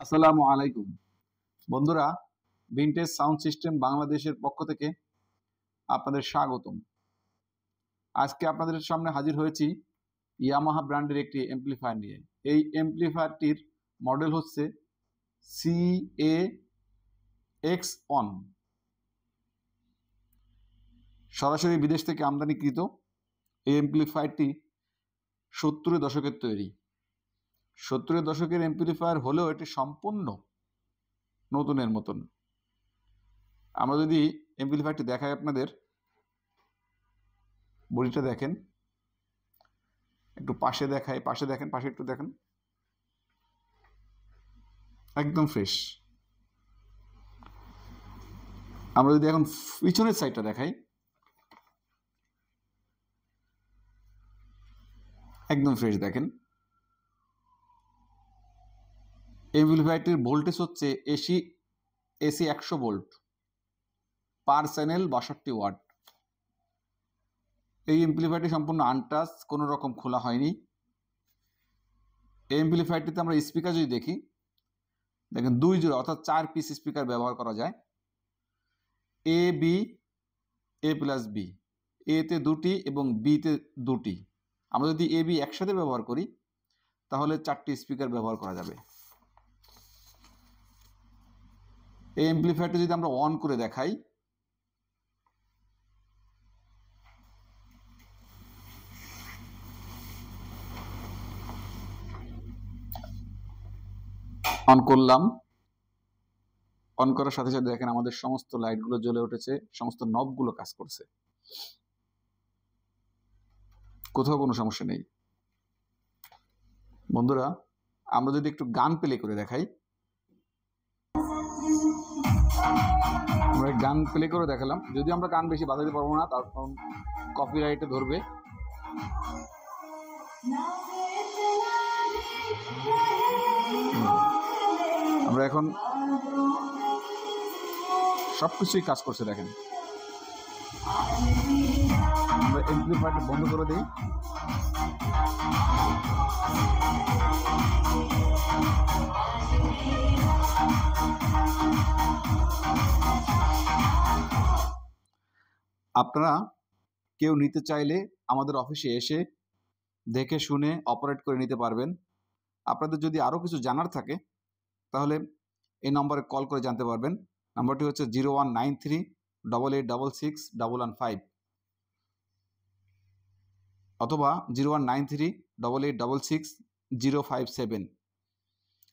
আসসালামু আলাইকুম বন্ধুরা, ভিনটেজ সাউন্ড সিস্টেম বাংলাদেশের পক্ষ থেকে আপনাদের স্বাগতম। আজকে আপনাদের সামনে হাজির হয়েছি ইয়ামাহা ব্র্যান্ডের একটি অ্যাম্প্লিফায়ার নিয়ে। এই অ্যাম্প্লিফায়ারটির মডেল হচ্ছে CA-X1, সরাসরি বিদেশ থেকে আমদানিকৃত। এই অ্যাম্প্লিফায়ারটি 70-এর দশকের তৈরি। 70-এর দশকের অ্যাম্প্লিফায়ার হলেও এটি সম্পূর্ণ নতুনের মতন। আমরা যদি অ্যাম্প্লিফায়ারটি দেখাই আপনাদের, বডিটা দেখেন, একটু পাশে দেখাই, পাশে দেখেন, পাশে একটু দেখেন, একদম ফ্রেশ। আমরা যদি এখন পিছনের সাইডটা দেখাই, একদম ফ্রেশ দেখেন। অ্যাম্প্লিফায়ারটির ভোল্টেজ হচ্ছে এসি 100 ভোল্ট, পার চ্যানেল 62 ওয়াট। এই অ্যাম্প্লিফায়ারটি সম্পূর্ণ আনটাচ, কোনো রকম খোলা হয়নি। এই অ্যাম্প্লিফায়ারটিতে আমরা স্পিকার যদি দেখি, দেখেন 2 জোড়া অর্থাৎ 4 পিস স্পিকার ব্যবহার করা যায়। A B, A plus B, এতে 2টি এবং বিতে 2টি। আমরা যদি এ বি একসাথে ব্যবহার করি তাহলে 4টি স্পিকার ব্যবহার করা যাবে। এই অ্যাম্প্লিফায়ারটি যদি আমরা অন করে দেখাই, অন করলাম, অন করার সাথে সাথে দেখেন আমাদের সমস্ত লাইটগুলো জ্বলে উঠেছে, সমস্ত নবগুলো কাজ করছে, কোথাও কোনো সমস্যা নেই। বন্ধুরা, আমরা যদি একটু গান প্লে করে দেখাই, আমরা গান প্লে করে দেখালাম। যদি আমরা গান বেশি বাজাতে পারবো না, তার কারণ কপিরাইটে ধরবে। আমরা এখন সবকিছুই কাজ করছে দেখেন। আমরা অ্যাম্প্লিফায়ারটা বন্ধ করে দিই। আপনারা কেউ নিতে চাইলে আমাদের অফিসে এসে দেখে শুনে অপারেট করে নিতে পারবেন। আপনাদের যদি আরও কিছু জানার থাকে তাহলে এই নম্বরে কল করে জানতে পারবেন। নাম্বারটি হচ্ছে 019388661115 অথবা 019388666057।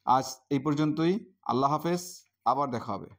আজ এই পর্যন্তই। আল্লাহ হাফেজ, আবার দেখা হবে।